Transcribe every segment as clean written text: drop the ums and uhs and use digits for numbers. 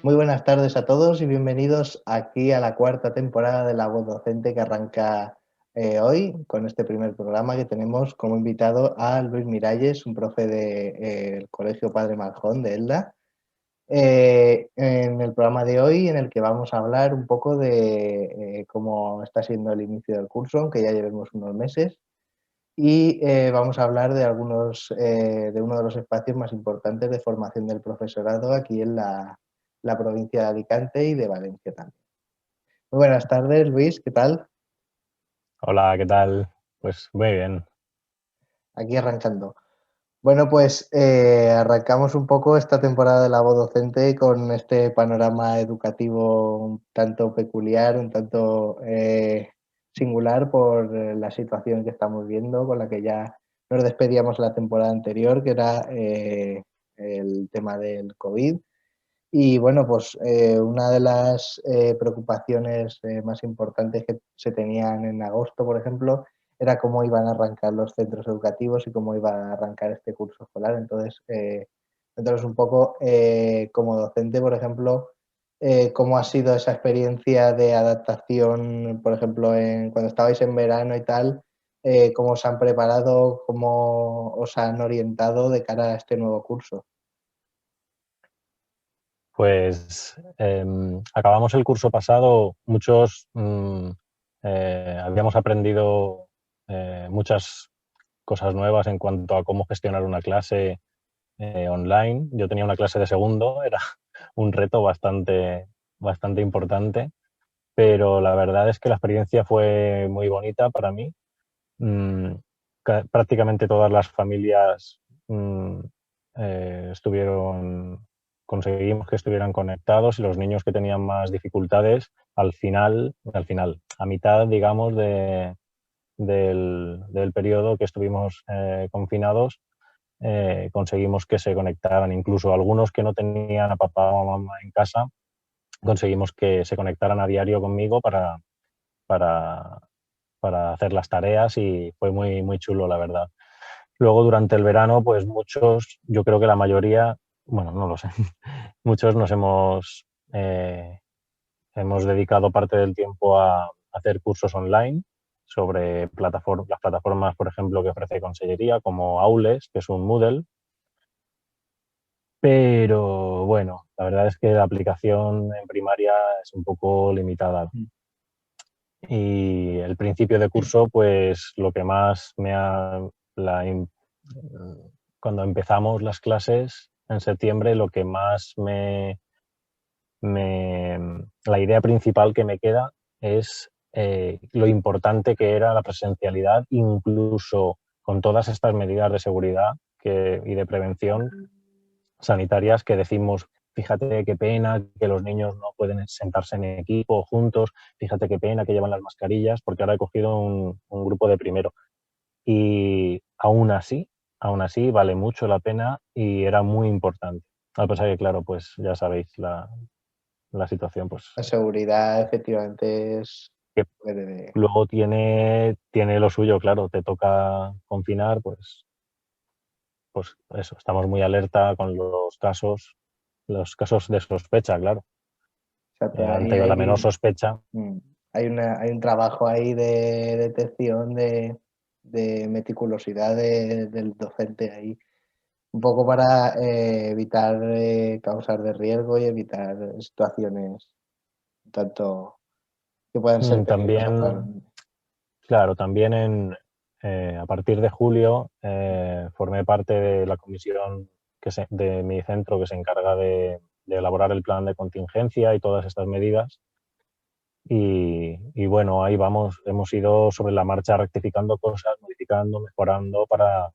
Muy buenas tardes a todos y bienvenidos aquí a la cuarta temporada de La Voz Docente que arranca hoy con este primer programa que tenemos como invitado a Luis Miralles, un profe del Colegio Padre Marjón de Elda, en el programa de hoy en el que vamos a hablar un poco de cómo está siendo el inicio del curso, aunque ya llevemos unos meses, y vamos a hablar de de uno de los espacios más importantes de formación del profesorado aquí en la provincia de Alicante y de Valencia también. Muy buenas tardes, Luis, ¿qué tal? Hola, ¿qué tal? Pues muy bien. Aquí arrancando. Bueno, pues arrancamos un poco esta temporada de la voz docente con este panorama educativo un tanto peculiar, un tanto singular por la situación que estamos viendo, con la que ya nos despedíamos la temporada anterior, que era el tema del COVID. Y bueno, pues una de las preocupaciones más importantes que se tenían en agosto, por ejemplo, era cómo iban a arrancar los centros educativos y cómo iba a arrancar este curso escolar. Entonces un poco como docente, por ejemplo, cómo ha sido esa experiencia de adaptación, por ejemplo, cuando estabais en verano y tal, cómo os han preparado, cómo os han orientado de cara a este nuevo curso. Pues acabamos el curso pasado, muchos habíamos aprendido muchas cosas nuevas en cuanto a cómo gestionar una clase online. Yo tenía una clase de segundo, era un reto bastante importante, pero la verdad es que la experiencia fue muy bonita para mí. Mm, Prácticamente todas las familias mm, conseguimos que estuvieran conectados y los niños que tenían más dificultades, a mitad, digamos, del periodo que estuvimos confinados, conseguimos que se conectaran. Incluso algunos que no tenían a papá o a mamá en casa, conseguimos que se conectaran a diario conmigo para, para hacer las tareas y fue muy chulo, la verdad. Luego, durante el verano, pues muchos, yo creo que la mayoría, bueno, no lo sé, muchos hemos dedicado parte del tiempo a hacer cursos online sobre las plataformas, por ejemplo, que ofrece Consellería, como Aules, que es un Moodle. Pero bueno, la verdad es que la aplicación en primaria es un poco limitada. Y el principio de curso, pues lo que más me ha... la im- cuando empezamos las clases en septiembre, lo que más la idea principal que me queda es lo importante que era la presencialidad, incluso con todas estas medidas de seguridad y de prevención sanitarias que decimos, fíjate qué pena que los niños no pueden sentarse en equipo juntos, fíjate qué pena que llevan las mascarillas, porque ahora he cogido un grupo de primero. Y aún así vale mucho la pena y era muy importante. A pesar que, claro, pues ya sabéis la situación, pues La seguridad efectivamente es... que puede- luego tiene lo suyo, claro, te toca confinar, pues eso, estamos muy alerta con los casos de sospecha, claro. Exacto, ahí Ante la menor sospecha. mm, hay un trabajo ahí de detección, de meticulosidad del docente ahí, un poco para evitar causas de riesgo y evitar situaciones tanto que puedan ser peligrosas para los También, niños. claro, también a partir de julio formé parte de la comisión de mi centro que se encarga de elaborar el plan de contingencia y todas estas medidas. Y bueno, ahí vamos, hemos ido sobre la marcha rectificando cosas, modificando, mejorando para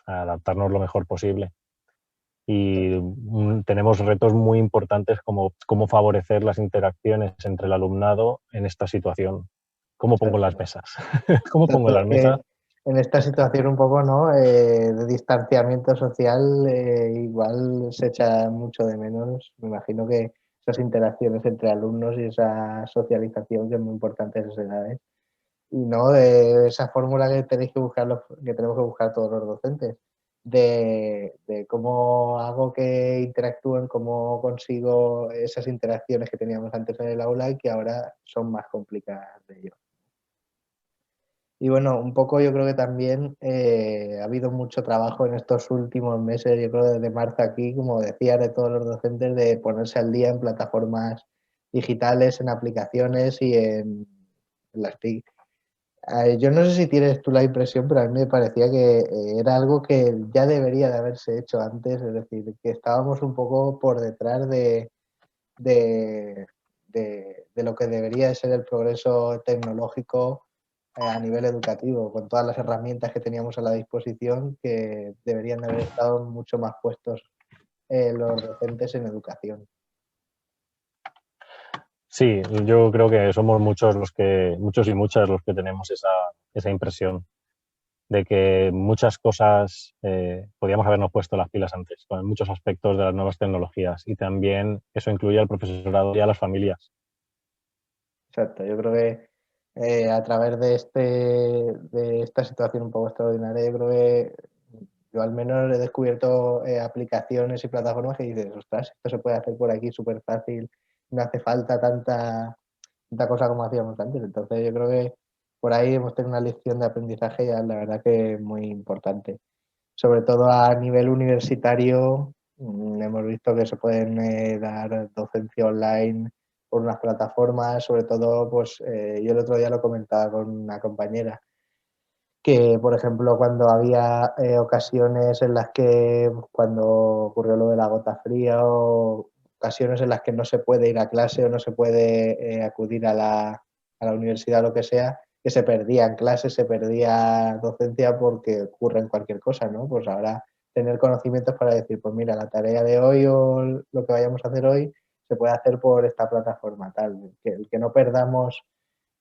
adaptarnos lo mejor posible. Y tenemos retos muy importantes como cómo favorecer las interacciones entre el alumnado en esta situación. ¿Cómo pongo las Exacto. mesas? ¿Cómo pongo Exacto. las mesas? En esta situación un poco, ¿no? De distanciamiento social, igual se echa mucho de menos. Me imagino que esas interacciones entre alumnos y esa socialización que es muy importante en esas edades. Y no de esa fórmula que tenéis que buscar que tenemos que buscar todos los docentes. de cómo hago que interactúen, cómo consigo esas interacciones que teníamos antes en el aula y que ahora son más complicadas de ello. Y bueno, un poco yo creo que también ha habido mucho trabajo en estos últimos meses, yo creo desde marzo aquí, como decía, de todos los docentes, de ponerse al día en plataformas digitales, en aplicaciones y en las TIC. Yo no sé si tienes tú la impresión, pero a mí me parecía que era algo que ya debería de haberse hecho antes, es decir, que estábamos un poco por detrás de, de lo que debería de ser el progreso tecnológico a nivel educativo, con todas las herramientas que teníamos a la disposición que deberían de haber estado mucho más puestos los docentes en educación. Sí, yo creo que somos muchos muchos y muchas los que tenemos esa impresión de que muchas cosas podíamos habernos puesto las pilas antes, con muchos aspectos de las nuevas tecnologías, y también eso incluye al profesorado y a las familias. Exacto, yo creo que a través de esta situación un poco extraordinaria, yo creo que yo al menos he descubierto aplicaciones y plataformas que dices, ostras, esto se puede hacer por aquí súper fácil, no hace falta tanta cosa como hacíamos antes. Entonces yo creo que por ahí hemos tenido una lección de aprendizaje ya la verdad que muy importante. Sobre todo a nivel universitario, hemos visto que se pueden dar docencia online por unas plataformas, sobre todo, pues yo el otro día lo comentaba con una compañera, que por ejemplo cuando había ocasiones en las que, cuando ocurrió lo de la gota fría o ocasiones en las que no se puede ir a clase o no se puede acudir a la universidad o lo que sea, que se perdían clases, se perdía docencia porque ocurre en cualquier cosa, ¿no? Pues ahora tener conocimientos para decir, pues mira, la tarea de hoy o lo que vayamos a hacer hoy se puede hacer por esta plataforma, tal, que no perdamos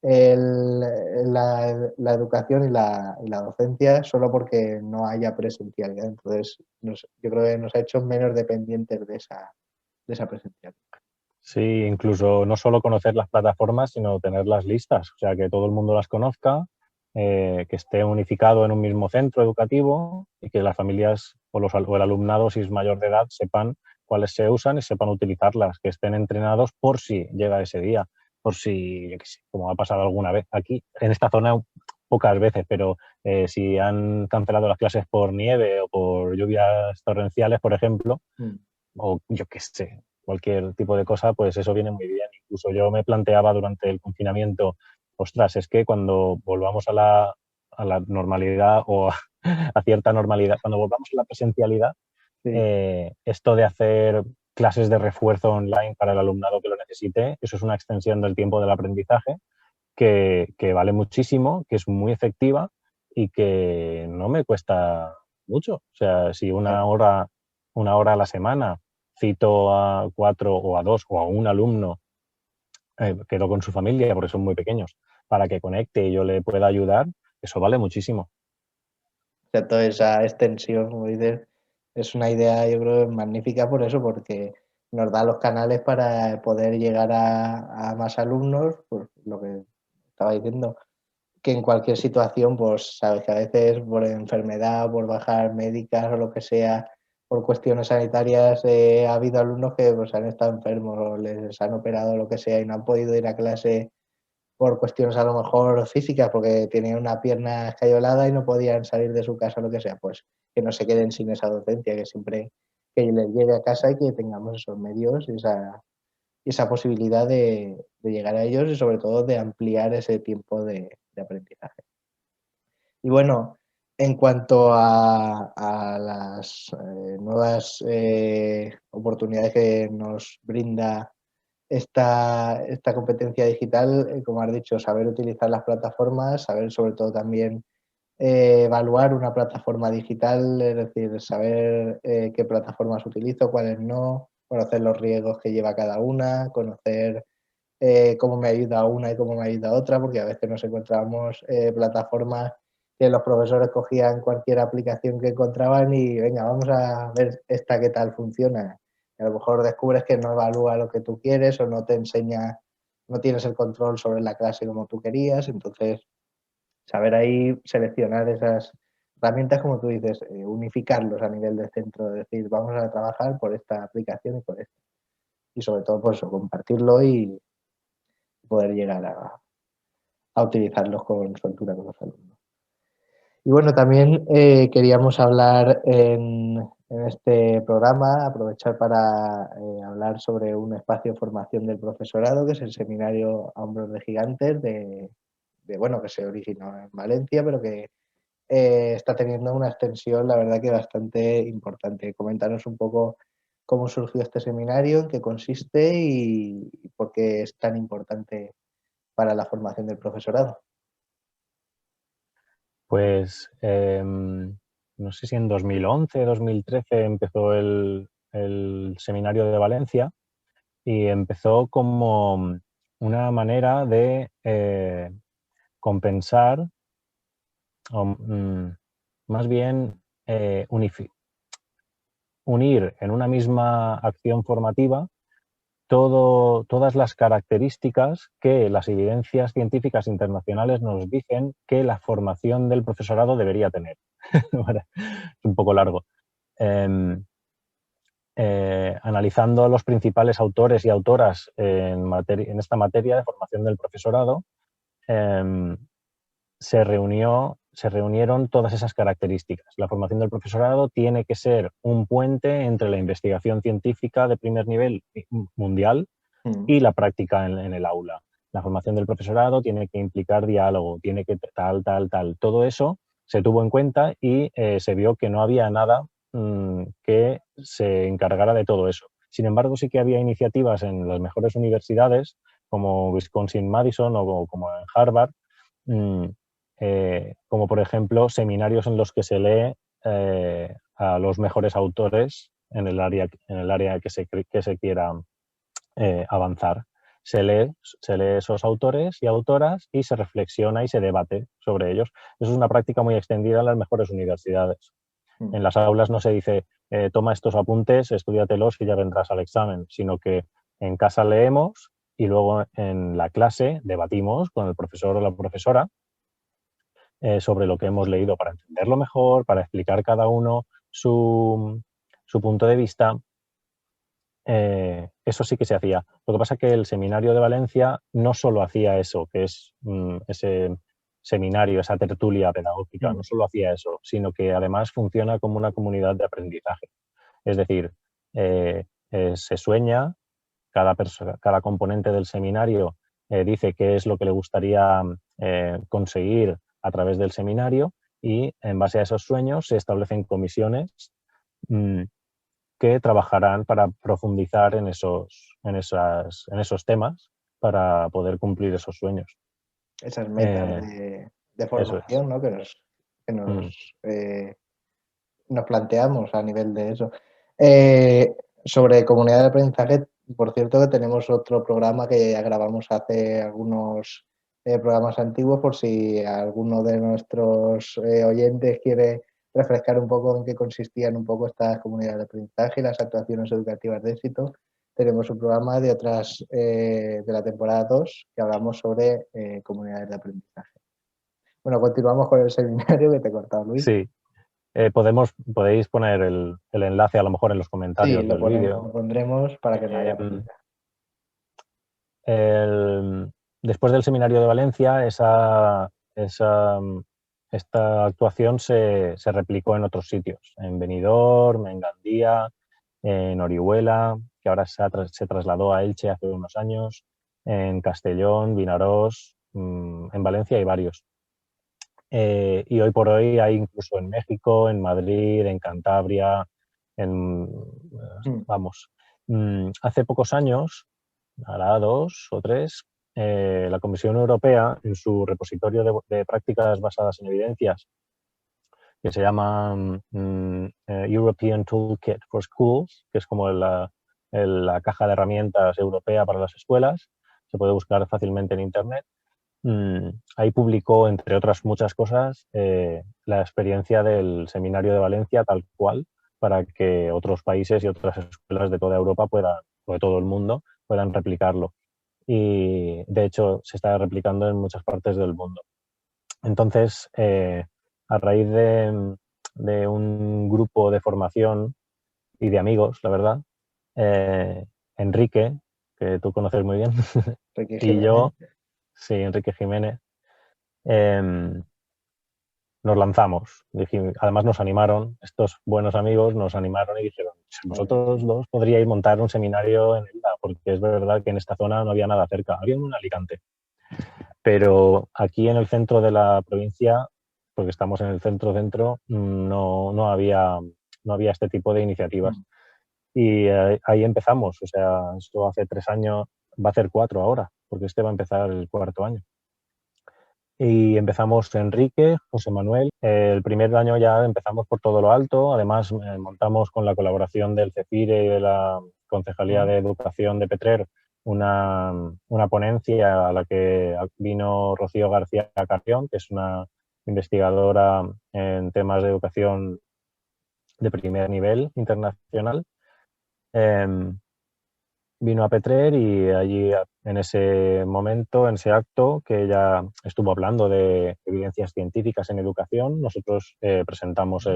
la educación y la docencia solo porque no haya presencialidad. Entonces, yo creo que nos ha hecho menos dependientes de esa presencialidad. Sí, incluso no solo conocer las plataformas, sino tenerlas listas, o sea, que todo el mundo las conozca, que esté unificado en un mismo centro educativo y que las familias o el alumnado, si es mayor de edad, sepan cuáles se usan y sepan utilizarlas, que estén entrenados por si llega ese día, por si, yo qué sé, como ha pasado alguna vez aquí, en esta zona pocas veces, pero si han cancelado las clases por nieve o por lluvias torrenciales, por ejemplo, Mm. o yo qué sé, cualquier tipo de cosa, pues eso viene muy bien. Incluso yo me planteaba durante el confinamiento, ostras, es que cuando volvamos a la normalidad o a cierta normalidad, cuando volvamos a la presencialidad, Sí, esto de hacer clases de refuerzo online para el alumnado que lo necesite, eso es una extensión del tiempo del aprendizaje que vale muchísimo, que es muy efectiva y que no me cuesta mucho. O sea, si claro. una hora a la semana cito a 4 o a 2 o a un alumno, quedo con su familia porque son muy pequeños, para que conecte y yo le pueda ayudar, eso vale muchísimo. O sea, toda esa extensión, como dices, es una idea, yo creo, magnífica por eso, porque nos da los canales para poder llegar a más alumnos, pues lo que estaba diciendo, que en cualquier situación, pues sabes que a veces por enfermedad, por bajas médicas o lo que sea, por cuestiones sanitarias, ha habido alumnos que pues, han estado enfermos o les han operado o lo que sea y no han podido ir a clase por cuestiones a lo mejor físicas, porque tenían una pierna escayolada y no podían salir de su casa o lo que sea, pues que no se queden sin esa docencia, que siempre que les llegue a casa y que tengamos esos medios y esa posibilidad de llegar a ellos y sobre todo de ampliar ese tiempo de aprendizaje. Y bueno, en cuanto a las nuevas oportunidades que nos brinda esta competencia digital, como has dicho, saber utilizar las plataformas, saber sobre todo también evaluar una plataforma digital, es decir, saber qué plataformas utilizo, cuáles no, conocer los riesgos que lleva cada una, conocer cómo me ayuda una y cómo me ayuda otra, porque a veces nos encontramos plataformas que los profesores cogían cualquier aplicación que encontraban y venga, vamos a ver esta qué tal funciona. Y a lo mejor descubres que no evalúa lo que tú quieres o no te enseña, no tienes el control sobre la clase como tú querías, entonces saber ahí seleccionar esas herramientas, como tú dices, unificarlos a nivel de centro, decir, vamos a trabajar por esta aplicación y por esta. Y sobre todo, por eso, compartirlo y poder llegar a utilizarlos con soltura con los alumnos. Y bueno, también queríamos hablar en este programa, aprovechar para hablar sobre un espacio de formación del profesorado, que es el seminario A Hombros de Gigantes, bueno, que se originó en Valencia, pero que está teniendo una extensión, la verdad que bastante importante. Coméntanos un poco cómo surgió este seminario, en qué consiste y por qué es tan importante para la formación del profesorado. Pues no sé si en 2011, 2013 empezó el seminario de Valencia y empezó como una manera de compensar, o más bien unir en una misma acción formativa todas las características que las evidencias científicas internacionales nos dicen que la formación del profesorado debería tener. Es un poco largo. Analizando los principales autores y autoras en esta materia de formación del profesorado, se reunieron todas esas características. La formación del profesorado tiene que ser un puente entre la investigación científica de primer nivel mundial y la práctica en el aula. La formación del profesorado tiene que implicar diálogo, tiene que tal. Todo eso se tuvo en cuenta y se vio que no había nada que se encargara de todo eso. Sin embargo, sí que había iniciativas en las mejores universidades, como Wisconsin-Madison o como en Harvard, como por ejemplo seminarios en los que se lee a los mejores autores en el área que se quiera avanzar. Se lee esos autores y autoras y se reflexiona y se debate sobre ellos. Eso es una práctica muy extendida en las mejores universidades. En las aulas no se dice toma estos apuntes, estúdiatelos y ya vendrás al examen, sino que en casa leemos y luego en la clase debatimos con el profesor o la profesora sobre lo que hemos leído para entenderlo mejor, para explicar cada uno su punto de vista. Eso sí que se hacía. Lo que pasa es que el seminario de Valencia no solo hacía eso, que es ese seminario, esa tertulia pedagógica, no solo hacía eso, sino que además funciona como una comunidad de aprendizaje. Es decir, se sueña, cada componente del seminario dice qué es lo que le gustaría conseguir a través del seminario y en base a esos sueños se establecen comisiones que trabajarán para profundizar en esos temas para poder cumplir esos sueños. Esas metas de formación, ¿no? Que nos planteamos a nivel de eso. Sobre comunidad de aprendizaje, por cierto que tenemos otro programa que ya grabamos hace algunos programas antiguos, por si alguno de nuestros oyentes quiere refrescar un poco en qué consistían un poco estas comunidades de aprendizaje y las actuaciones educativas de éxito. Tenemos un programa de de la temporada 2 que hablamos sobre comunidades de aprendizaje. Bueno, continuamos con el seminario que te he cortado, Luis. Sí, podéis poner el enlace a lo mejor en los comentarios Sí, del vídeo. lo pondremos para que no haya pérdida. Después del seminario de Valencia, esta actuación se replicó en otros sitios, en Benidorm, en Gandía, en Orihuela, que ahora se trasladó a Elche hace unos años, en Castellón, Vinarós, en Valencia hay varios. Y hoy por hoy hay incluso en México, en Madrid, en Cantabria, vamos. Hace pocos años, ahora 2 o 3, la Comisión Europea, en su repositorio de prácticas basadas en evidencias, que se llama European Toolkit for Schools, que es como la caja de herramientas europea para las escuelas, se puede buscar fácilmente en Internet. Ahí publicó, entre otras muchas cosas, la experiencia del Seminario de Valencia tal cual, para que otros países y otras escuelas de toda Europa o de todo el mundo puedan replicarlo. Y de hecho se está replicando en muchas partes del mundo. Entonces, a raíz de un grupo de formación y de amigos, la verdad, Enrique, que tú conoces muy bien, Ricky y Jiménez. yo, sí, Enrique Jiménez, em, nos lanzamos. Además nos animaron, estos buenos amigos nos animaron y dijeron, Muy bien, vosotros dos podríais montar un seminario en Elda, porque es verdad que en esta zona no había nada cerca, había un Alicante. Pero aquí en el centro de la provincia, porque estamos en el centro-centro, no había este tipo de iniciativas. mm, Y ahí empezamos, o sea, esto hace 3 años, va a hacer 4 ahora, porque este va a empezar el cuarto año. Y empezamos Enrique, José Manuel. El primer año ya empezamos por todo lo alto, además montamos con la colaboración del CEFIRE y de la Concejalía mm, de Educación de Petrer una ponencia a la que vino Rocío García Carrión, que es una investigadora en temas de educación de primer nivel internacional. Em, Vino a Petrer y allí en ese momento, en ese acto, que ella estuvo hablando de evidencias científicas en educación, nosotros presentamos mm.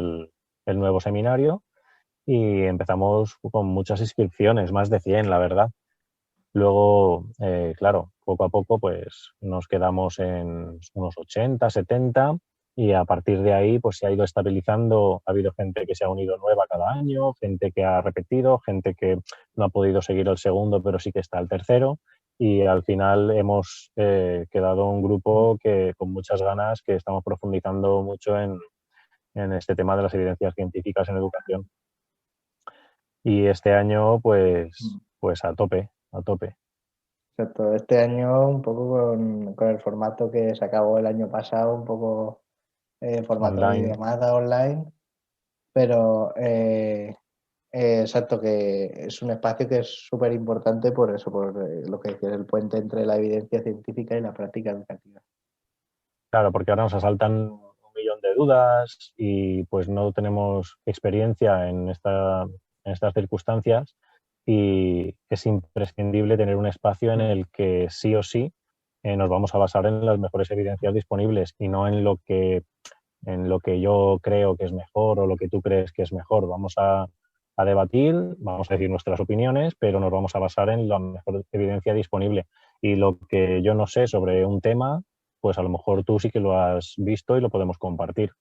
el nuevo seminario y empezamos con muchas inscripciones, más de 100, la verdad. Luego, claro, poco a poco pues nos quedamos en unos 80, 70 y a partir de ahí pues se ha ido estabilizando. Ha habido gente que se ha unido nueva cada año, gente que ha repetido, gente que no ha podido seguir el segundo pero sí que está el tercero y al final hemos quedado un grupo que con muchas ganas que estamos profundizando mucho en este tema de las evidencias científicas en educación. Y este año Mm. pues a tope, a tope. Exacto. Este año un poco con el formato que se acabó el año pasado, un poco formato de Online. videollamada online, pero exacto, que es un espacio que es súper importante por eso, por lo que es el puente entre la evidencia científica y la práctica educativa. Claro, porque ahora nos asaltan 1 millón de dudas y pues no tenemos experiencia en estas circunstancias y es imprescindible tener un espacio en Mm. el que sí o sí nos vamos a basar en las mejores evidencias disponibles y no en lo que yo creo que es mejor o lo que tú crees que es mejor. Vamos a debatir, vamos a decir nuestras opiniones, pero nos vamos a basar en la mejor evidencia disponible. Y lo que yo no sé sobre un tema, pues a lo mejor tú sí que lo has visto y lo podemos compartir.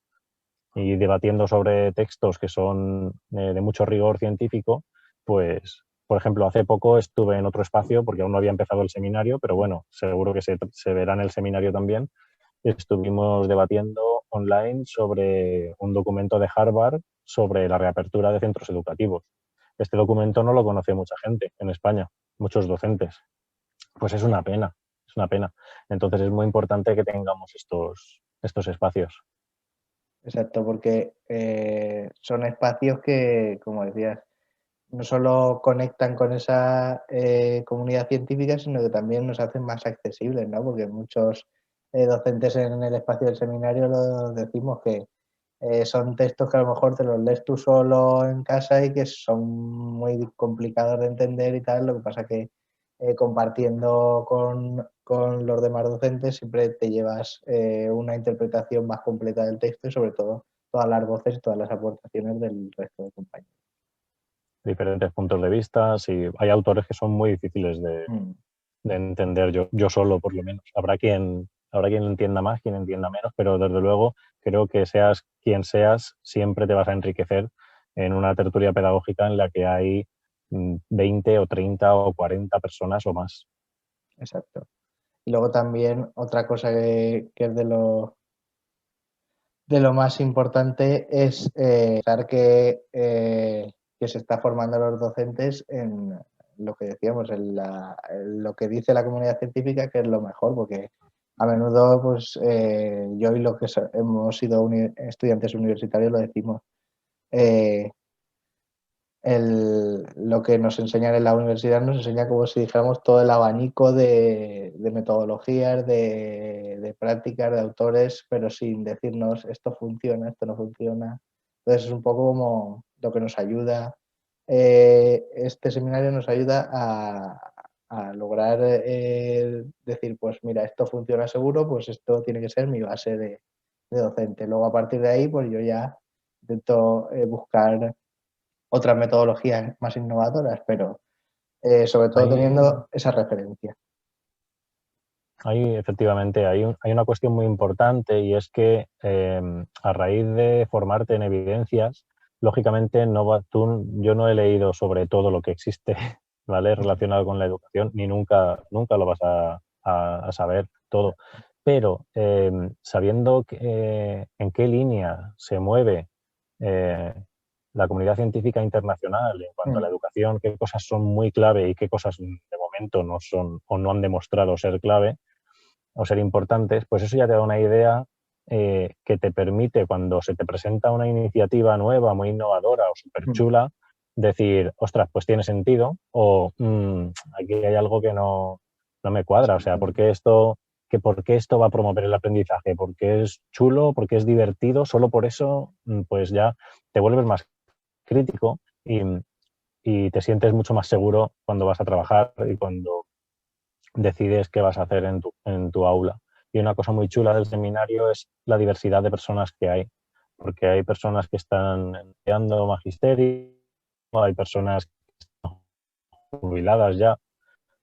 Y debatiendo sobre textos que son de mucho rigor científico, pues, por ejemplo, hace poco estuve en otro espacio, porque aún no había empezado el seminario, pero bueno, seguro que se verá en el seminario también. Estuvimos debatiendo online sobre un documento de Harvard sobre la reapertura de centros educativos. Este documento no lo conoce mucha gente en España, muchos docentes. Pues es una pena, es una pena. Entonces es muy importante que tengamos estos espacios. Exacto, porque son espacios que, como decías, no solo conectan con esa comunidad científica, sino que también nos hacen más accesibles, ¿no? Porque muchos docentes en el espacio del seminario lo decimos que son textos que a lo mejor te los lees tú solo en casa y que son muy complicados de entender y tal. Lo que pasa que compartiendo con los demás docentes siempre te llevas una interpretación más completa del texto y sobre todo todas las voces y todas las aportaciones del resto de compañeros. Diferentes puntos de vista. Y hay autores que son muy difíciles Mm. de entender, yo solo por lo menos. Habrá quien lo entienda más, quien entienda menos, pero desde luego creo que seas quien seas, siempre te vas a enriquecer en una tertulia pedagógica en la que hay 20 o 30 o 40 personas o más. Exacto. Y luego también otra cosa que es de lo más importante es pensar que se está formando a los docentes en lo que decíamos, en lo que dice la comunidad científica, que es lo mejor, porque a menudo pues, yo y los que hemos sido estudiantes universitarios lo decimos. eh, lo que nos enseñan en la universidad nos enseña como si dijéramos todo el abanico de metodologías, de prácticas, de autores, pero sin decirnos esto funciona, esto no funciona. Entonces es un poco como lo que nos ayuda, este seminario nos ayuda a lograr decir, pues mira, esto funciona seguro, pues esto tiene que ser mi base de docente. Luego a partir de ahí, pues yo ya intento buscar otras metodologías más innovadoras, pero sobre todo Hay, teniendo esa referencia. efectivamente, hay una cuestión muy importante y es que a raíz de formarte en evidencias, lógicamente yo no he leído sobre todo lo que existe, ¿vale? Relacionado con la educación, ni nunca lo vas a saber todo. Pero sabiendo en qué línea se mueve eh, la comunidad científica internacional en cuanto a la educación, qué cosas son muy clave y qué cosas de momento no son o no han demostrado ser clave o ser importantes, pues eso ya te da una idea que te permite, cuando se te presenta una iniciativa nueva, muy innovadora o súper chula, decir, ostras, pues tiene sentido, o aquí hay algo que no me cuadra, o sea, por qué esto va a promover el aprendizaje? ¿Porque es chulo? ¿Porque es divertido? Solo por eso, pues ya te vuelves más crítico y te sientes mucho más seguro cuando vas a trabajar y cuando decides qué vas a hacer en tu aula. Y una cosa muy chula del seminario es la diversidad de personas que hay, porque hay personas que están estudiando magisterio, hay personas que están jubiladas ya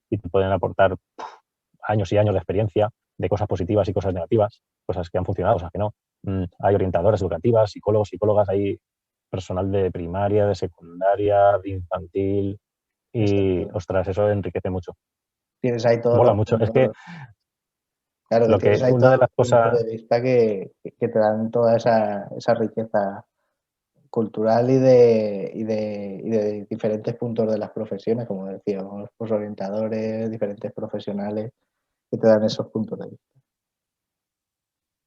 y te pueden aportar años y años de experiencia de cosas positivas y cosas negativas, cosas que han funcionado, cosas que no. Hay orientadoras educativas, psicólogos, psicólogas, hay personal de primaria, de secundaria, de infantil y, Exacto. ostras, eso enriquece mucho. Tienes ahí todos Mola los mucho. Es que puntos, claro que tienes ahí una de todos las los puntos cosas, de vista que te dan toda esa riqueza cultural y de diferentes puntos de las profesiones, como decíamos, pues orientadores, diferentes profesionales que te dan esos puntos de vista.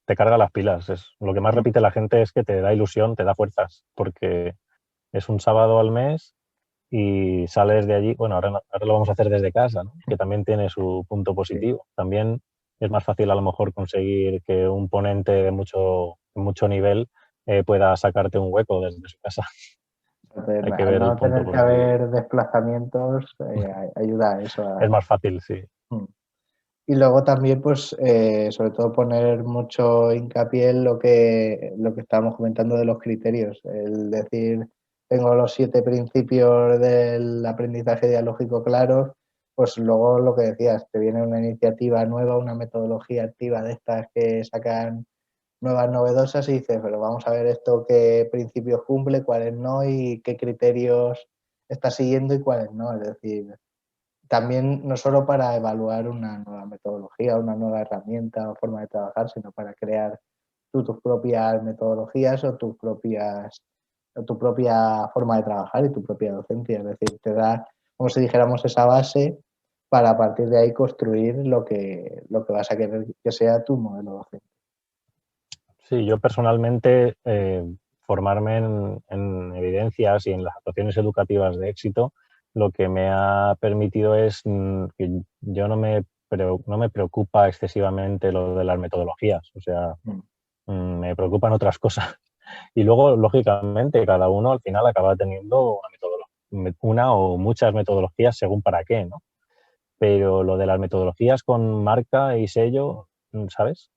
te carga las pilas. Lo que más Mm. repite la gente es que te da ilusión, te da fuerzas, porque es un sábado al mes y sales de allí. Bueno, ahora lo vamos a hacer desde casa, ¿no? Que también tiene su punto Sí. positivo. También es más fácil a lo mejor conseguir que un ponente de mucho nivel pueda sacarte un hueco desde su casa. Hay que Al ver el no punto tener que positivo. haber desplazamientos, ayuda a eso. Es más fácil, sí. Mm. Y luego también, pues, sobre todo poner mucho hincapié en lo que estábamos comentando de los criterios. El decir, tengo los 7 principios del aprendizaje dialógico claros, pues luego lo que decías, te viene una iniciativa nueva, una metodología activa de estas que sacan nuevas novedosas y dices, pero vamos a ver esto qué principios cumple, cuáles no y qué criterios está siguiendo y cuáles no. Es decir, también no solo para evaluar una nueva metodología, una nueva herramienta o forma de trabajar, sino para crear tus propias metodologías o tu propia forma de trabajar y tu propia docencia. Es decir, te da, como si dijéramos, esa base para a partir de ahí construir lo que vas a querer que sea tu modelo docente. Sí, yo personalmente formarme en evidencias y en las actuaciones educativas de éxito, lo que me ha permitido es que yo no me preocupa excesivamente lo de las metodologías, o sea, Mm. me preocupan otras cosas. Y luego, lógicamente, cada uno al final acaba teniendo una o muchas metodologías según para qué, ¿no? Pero lo de las metodologías con marca y sello, ¿sabes?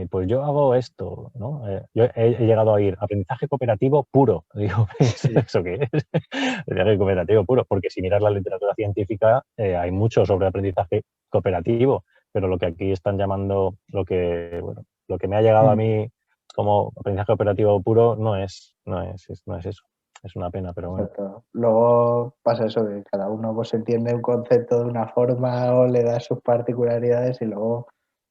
Pues yo hago esto, ¿no? Yo he llegado a ir aprendizaje cooperativo puro. Digo, Sí, ¿eso qué es? Aprendizaje cooperativo puro, porque si miras la literatura científica hay mucho sobre aprendizaje cooperativo, pero lo que aquí están llamando, lo que me ha llegado a mm, mí como aprendizaje cooperativo puro no es eso. Es una pena, pero bueno. exacto. Luego pasa eso, que cada uno pues entiende un concepto de una forma o le da sus particularidades y luego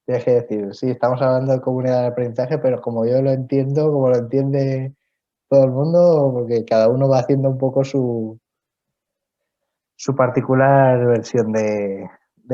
tienes que decir, sí, estamos hablando de comunidad de aprendizaje, pero como yo lo entiendo, como lo entiende todo el mundo, porque cada uno va haciendo un poco su particular versión de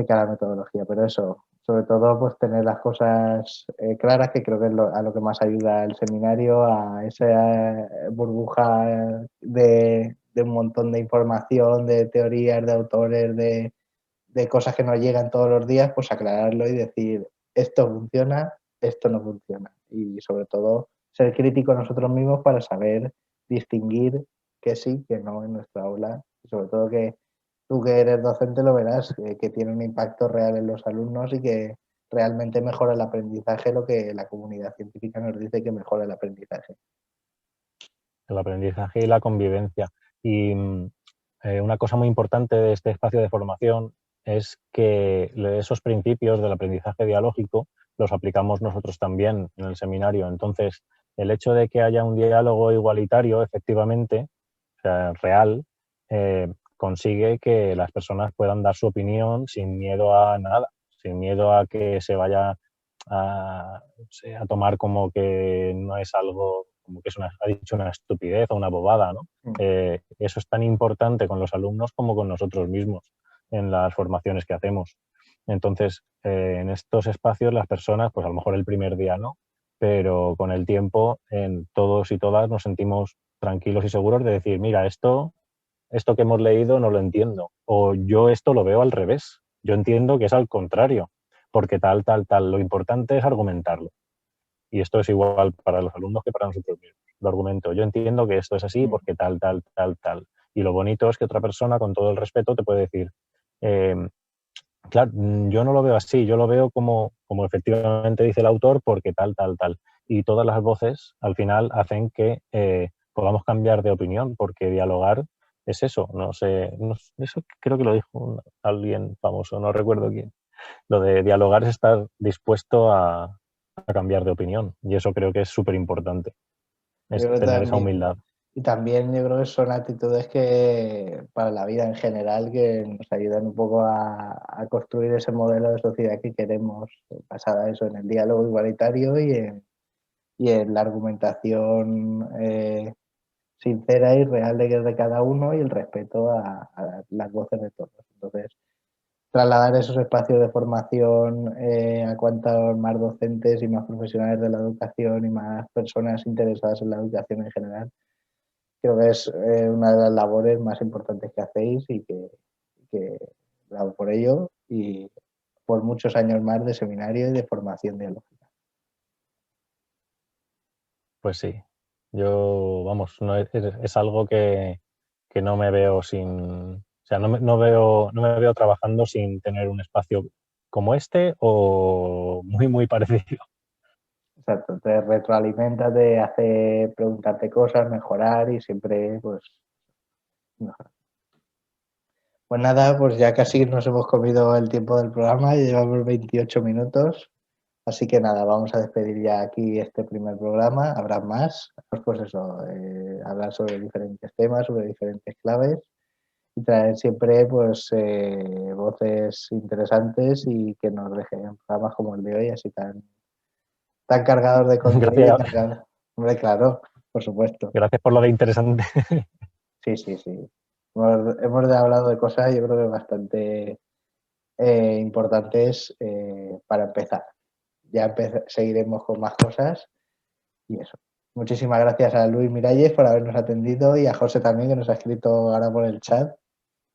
cada metodología, pero eso, sobre todo pues tener las cosas claras, que creo que es a lo que más ayuda el seminario, a esa burbuja de un montón de información, de teorías, de autores, de cosas que nos llegan todos los días, pues aclararlo y decir, esto funciona, esto no funciona. Y sobre todo ser críticos nosotros mismos para saber distinguir que sí, que no en nuestra aula. Y sobre todo que tú que eres docente lo verás, que tiene un impacto real en los alumnos y que realmente mejora el aprendizaje lo que la comunidad científica nos dice que mejora el aprendizaje. El aprendizaje y la convivencia. Y una cosa muy importante de este espacio de formación es que esos principios del aprendizaje dialógico los aplicamos nosotros también en el seminario. Entonces, el hecho de que haya un diálogo igualitario, efectivamente, o sea, real, consigue que las personas puedan dar su opinión sin miedo a nada, sin miedo a que se vaya a tomar como que no es algo, como que ha dicho una estupidez o una bobada, ¿no? Eso es tan importante con los alumnos como con nosotros mismos en las formaciones que hacemos. Entonces, en estos espacios las personas, pues a lo mejor el primer día no, pero con el tiempo todos y todas nos sentimos tranquilos y seguros de decir, mira, esto que hemos leído no lo entiendo, o yo esto lo veo al revés, yo entiendo que es al contrario, porque tal, tal, tal. Lo importante es argumentarlo. Y esto es igual para los alumnos que para nosotros mismos. Lo argumento, yo entiendo que esto es así porque tal, tal, tal, tal. Y lo bonito es que otra persona, con todo el respeto, te puede decir, claro, yo no lo veo así, yo lo veo como efectivamente dice el autor porque tal, tal, tal. Y todas las voces al final hacen que podamos cambiar de opinión, porque dialogar es eso. No sé, eso creo que lo dijo alguien famoso, no recuerdo quién. Lo de dialogar es estar dispuesto a cambiar de opinión, y eso creo que es súper importante, Yo es creo tener esa también, humildad. y también yo creo que son actitudes que para la vida en general que nos ayudan un poco a construir ese modelo de sociedad que queremos, basada eso en el diálogo igualitario y en la argumentación sincera y real de cada uno y el respeto a las voces de todos. Entonces, trasladar esos espacios de formación a cuantos más docentes y más profesionales de la educación y más personas interesadas en la educación en general, creo que es una de las labores más importantes que hacéis y que bravo por ello y por muchos años más de seminario y de formación dialógica. Pues sí, yo, vamos, no es algo que no me veo sin, o sea, no me veo trabajando sin tener un espacio como este o muy, muy parecido. Exacto, te retroalimenta, te hace preguntarte cosas, mejorar y siempre pues mejorar. Pues nada, pues ya casi nos hemos comido el tiempo del programa y llevamos 28 minutos. Así que nada, vamos a despedir ya aquí este primer programa. Habrá más, pues eso, hablar sobre diferentes temas, sobre diferentes claves y traer siempre pues voces interesantes y que nos dejen programas como el de hoy, así tan cargados de contenido y Gracias, cargados. Hombre, claro, por supuesto. gracias por lo de interesante. Sí, sí, sí. Hemos hablado de cosas, yo creo que bastante importantes para empezar. Ya seguiremos con más cosas y eso. Muchísimas gracias a Luis Miralles por habernos atendido y a José también, que nos ha escrito ahora por el chat,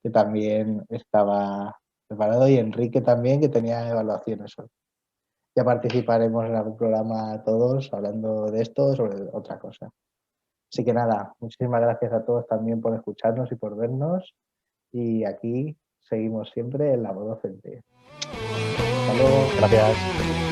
que también estaba preparado, y Enrique también, que tenía evaluaciones hoy. Ya participaremos en algún programa todos hablando de esto o sobre otra cosa. Así que nada, muchísimas gracias a todos también por escucharnos y por vernos. Y aquí seguimos siempre en La Voz Docente. Hasta luego. Gracias.